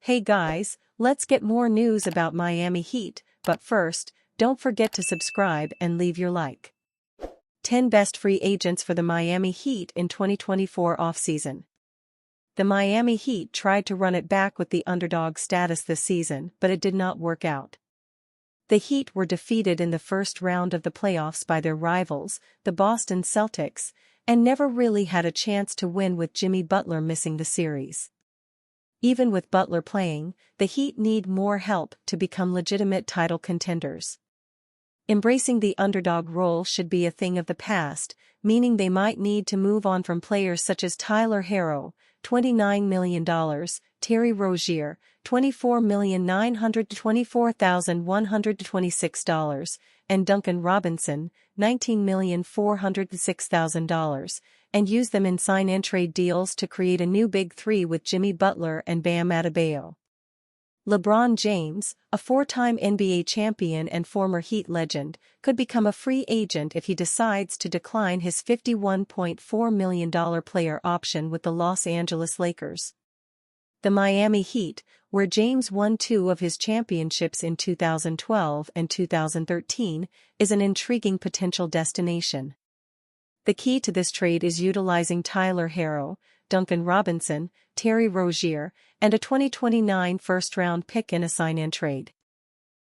Hey guys, let's get more news about Miami Heat, but first, don't forget to subscribe and leave your like. 10 Best Free Agents for the Miami Heat in 2024 Offseason. The Miami Heat tried to run it back with the underdog status this season, but it did not work out. The Heat were defeated in the first round of the playoffs by their rivals, the Boston Celtics, and never really had a chance to win with Jimmy Butler missing the series. Even with Butler playing, the Heat need more help to become legitimate title contenders. Embracing the underdog role should be a thing of the past, meaning they might need to move on from players such as Tyler Herro, $29 million, Terry Rozier, $24,924,126, and Duncan Robinson, $19,406,000, and use them in sign-and-trade deals to create a new Big Three with Jimmy Butler and Bam Adebayo. LeBron James, a four-time NBA champion and former Heat legend, could become a free agent if he decides to decline his $51.4 million player option with the Los Angeles Lakers. The Miami Heat, where James won 2 of his championships in 2012 and 2013, is an intriguing potential destination. The key to this trade is utilizing Tyler Herro, Duncan Robinson, Terry Rozier, and a 2029 first-round pick in a sign-and-trade.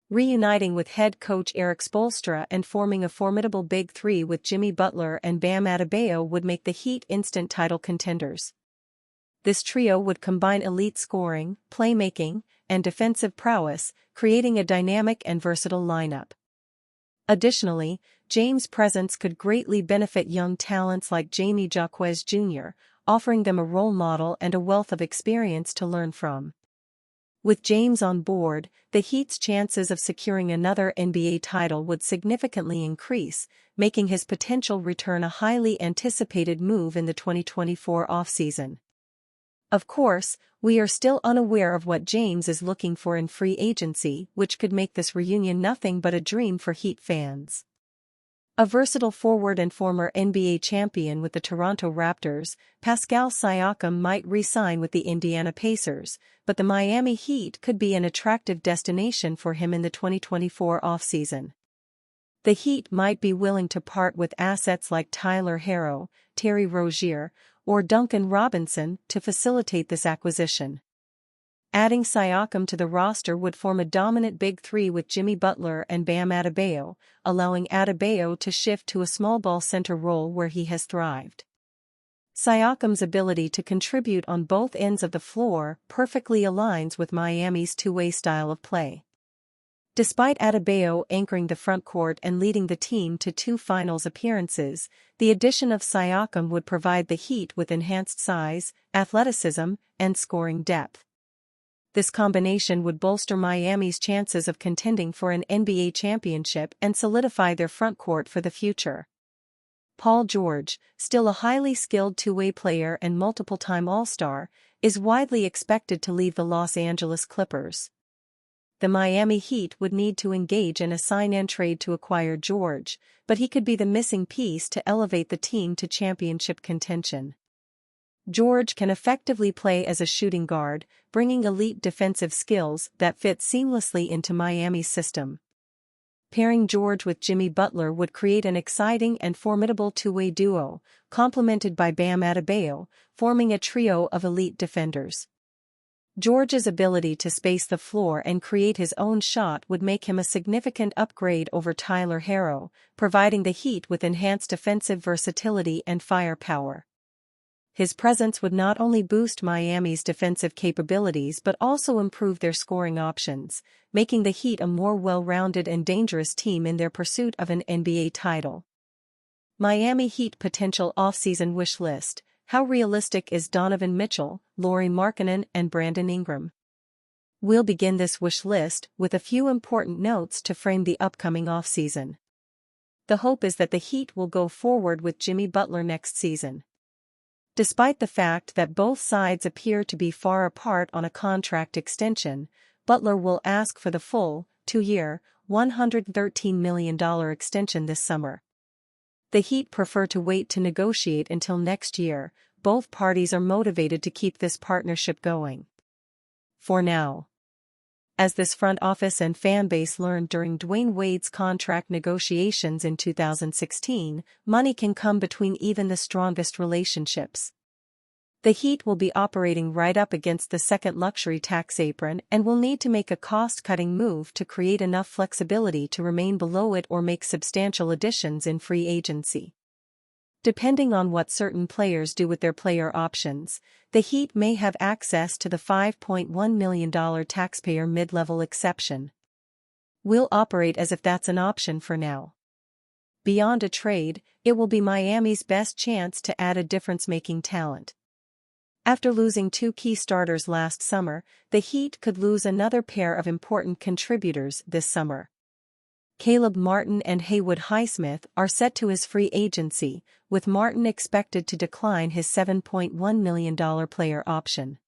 Reuniting with head coach Erik Spoelstra and forming a formidable Big Three with Jimmy Butler and Bam Adebayo would make the Heat instant title contenders. This trio would combine elite scoring, playmaking, and defensive prowess, creating a dynamic and versatile lineup. Additionally, James' presence could greatly benefit young talents like Jamie Jaquez Jr., offering them a role model and a wealth of experience to learn from. With James on board, the Heat's chances of securing another NBA title would significantly increase, making his potential return a highly anticipated move in the 2024 offseason. Of course, we are still unaware of what James is looking for in free agency, which could make this reunion nothing but a dream for Heat fans. A versatile forward and former NBA champion with the Toronto Raptors, Pascal Siakam might re-sign with the Indiana Pacers, but the Miami Heat could be an attractive destination for him in the 2024 offseason. The Heat might be willing to part with assets like Tyler Herro, Terry Rozier, or Duncan Robinson to facilitate this acquisition. Adding Siakam to the roster would form a dominant Big Three with Jimmy Butler and Bam Adebayo, allowing Adebayo to shift to a small ball center role where he has thrived. Siakam's ability to contribute on both ends of the floor perfectly aligns with Miami's two-way style of play. Despite Adebayo anchoring the frontcourt and leading the team to 2 finals appearances, the addition of Siakam would provide the Heat with enhanced size, athleticism, and scoring depth. This combination would bolster Miami's chances of contending for an NBA championship and solidify their frontcourt for the future. Paul George, still a highly skilled two-way player and multiple-time All-Star, is widely expected to leave the Los Angeles Clippers. The Miami Heat would need to engage in a sign-and-trade to acquire George, but he could be the missing piece to elevate the team to championship contention. George can effectively play as a shooting guard, bringing elite defensive skills that fit seamlessly into Miami's system. Pairing George with Jimmy Butler would create an exciting and formidable two-way duo, complemented by Bam Adebayo, forming a trio of elite defenders. George's ability to space the floor and create his own shot would make him a significant upgrade over Tyler Herro, providing the Heat with enhanced offensive versatility and firepower. His presence would not only boost Miami's defensive capabilities but also improve their scoring options, making the Heat a more well-rounded and dangerous team in their pursuit of an NBA title. Miami Heat potential offseason wish list. How realistic is Donovan Mitchell, Lauri Markkanen, and Brandon Ingram? We'll begin this wish list with a few important notes to frame the upcoming offseason. The hope is that the Heat will go forward with Jimmy Butler next season. Despite the fact that both sides appear to be far apart on a contract extension, Butler will ask for the full, 2-year, $113 million extension this summer. The Heat prefer to wait to negotiate until next year. Both parties are motivated to keep this partnership going. For now. As this front office and fan base learned during Dwayne Wade's contract negotiations in 2016, money can come between even the strongest relationships. The Heat will be operating right up against the second luxury tax apron and will need to make a cost-cutting move to create enough flexibility to remain below it or make substantial additions in free agency. Depending on what certain players do with their player options, the Heat may have access to the $5.1 million taxpayer mid-level exception. We'll operate as if that's an option for now. Beyond a trade, it will be Miami's best chance to add a difference-making talent. After losing two key starters last summer, the Heat could lose another pair of important contributors this summer. Caleb Martin and Haywood Highsmith are set to his free agency, with Martin expected to decline his $7.1 million player option.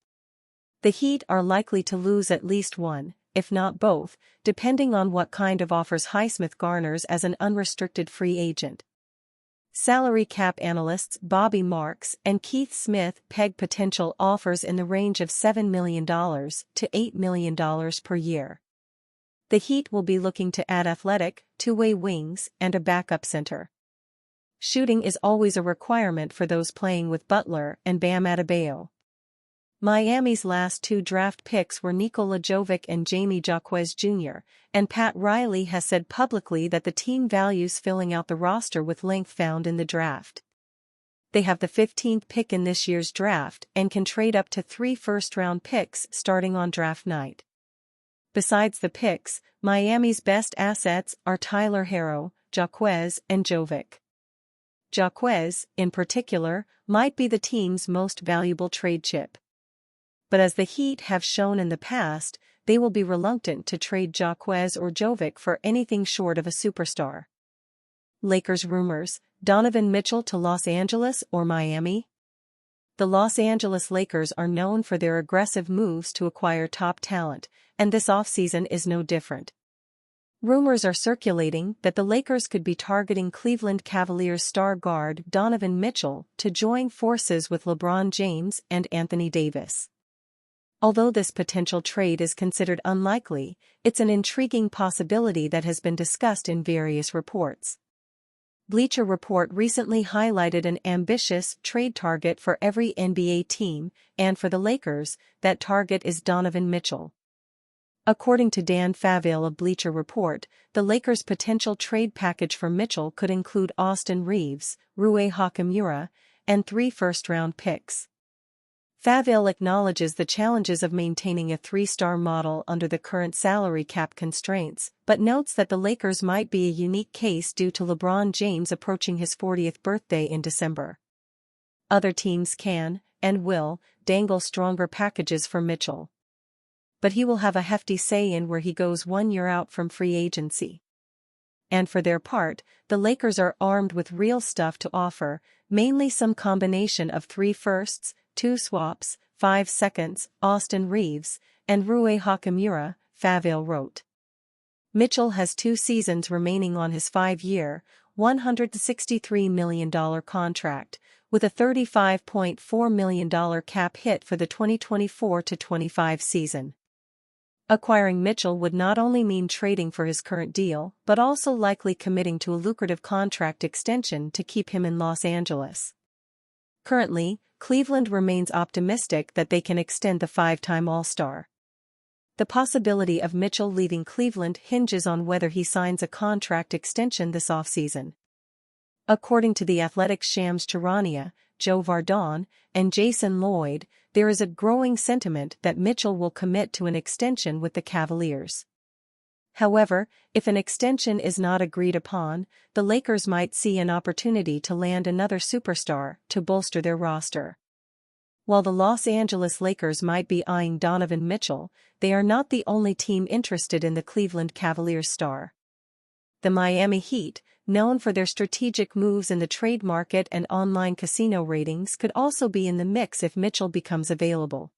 The Heat are likely to lose at least one, if not both, depending on what kind of offers Highsmith garners as an unrestricted free agent. Salary cap analysts Bobby Marks and Keith Smith peg potential offers in the range of $7 million to $8 million per year. The Heat will be looking to add athletic, two-way wings and a backup center. Shooting is always a requirement for those playing with Butler and Bam Adebayo. Miami's last two draft picks were Nikola Jovic and Jamie Jaquez Jr., and Pat Riley has said publicly that the team values filling out the roster with length found in the draft. They have the 15th pick in this year's draft and can trade up to 3 first-round picks starting on draft night. Besides the picks, Miami's best assets are Tyler Herro, Jaquez and Jovic. Jaquez, in particular, might be the team's most valuable trade chip. But as the Heat have shown in the past, they will be reluctant to trade Jaquez or Jovic for anything short of a superstar. Lakers rumors: Donovan Mitchell to Los Angeles or Miami? The Los Angeles Lakers are known for their aggressive moves to acquire top talent, and this offseason is no different. Rumors are circulating that the Lakers could be targeting Cleveland Cavaliers star guard Donovan Mitchell to join forces with LeBron James and Anthony Davis. Although this potential trade is considered unlikely, it's an intriguing possibility that has been discussed in various reports. Bleacher Report recently highlighted an ambitious trade target for every NBA team, and for the Lakers, that target is Donovan Mitchell. According to Dan Favale of Bleacher Report, the Lakers' potential trade package for Mitchell could include Austin Reeves, Rui Hachimura, and 3 first-round picks. Favale acknowledges the challenges of maintaining a 3-star model under the current salary cap constraints, but notes that the Lakers might be a unique case due to LeBron James approaching his 40th birthday in December. Other teams can, and will, dangle stronger packages for Mitchell. But he will have a hefty say in where he goes 1 year out from free agency. And for their part, the Lakers are armed with real stuff to offer, mainly some combination of 3 firsts, 2 swaps, 5 seconds, Austin Reeves, and Rui Hachimura, Favale wrote. Mitchell has 2 seasons remaining on his 5-year, $163 million contract, with a $35.4 million cap hit for the 2024-25 season. Acquiring Mitchell would not only mean trading for his current deal, but also likely committing to a lucrative contract extension to keep him in Los Angeles. Currently, Cleveland remains optimistic that they can extend the 5-time All-Star. The possibility of Mitchell leaving Cleveland hinges on whether he signs a contract extension this offseason. According to The Athletic's Shams Charania, Joe Vardon, and Jason Lloyd, there is a growing sentiment that Mitchell will commit to an extension with the Cavaliers. However, if an extension is not agreed upon, the Lakers might see an opportunity to land another superstar to bolster their roster. While the Los Angeles Lakers might be eyeing Donovan Mitchell, they are not the only team interested in the Cleveland Cavaliers star. The Miami Heat, known for their strategic moves in the trade market and online casino ratings, could also be in the mix if Mitchell becomes available.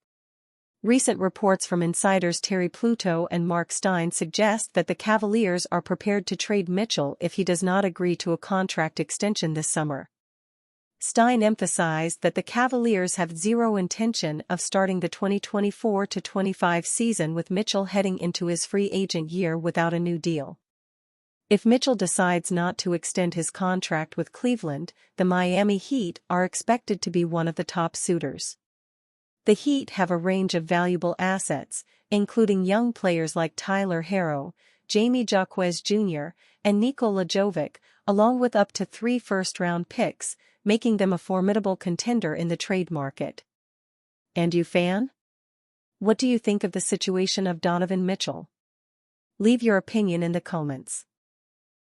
Recent reports from insiders Terry Pluto and Mark Stein suggest that the Cavaliers are prepared to trade Mitchell if he does not agree to a contract extension this summer. Stein emphasized that the Cavaliers have zero intention of starting the 2024-25 season with Mitchell heading into his free agent year without a new deal. If Mitchell decides not to extend his contract with Cleveland, the Miami Heat are expected to be one of the top suitors. The Heat have a range of valuable assets, including young players like Tyler Herro, Jamie Jaquez Jr., and Nikola Jovic, along with up to 3 first-round picks, making them a formidable contender in the trade market. And you, fan? What do you think of the situation of Donovan Mitchell? Leave your opinion in the comments.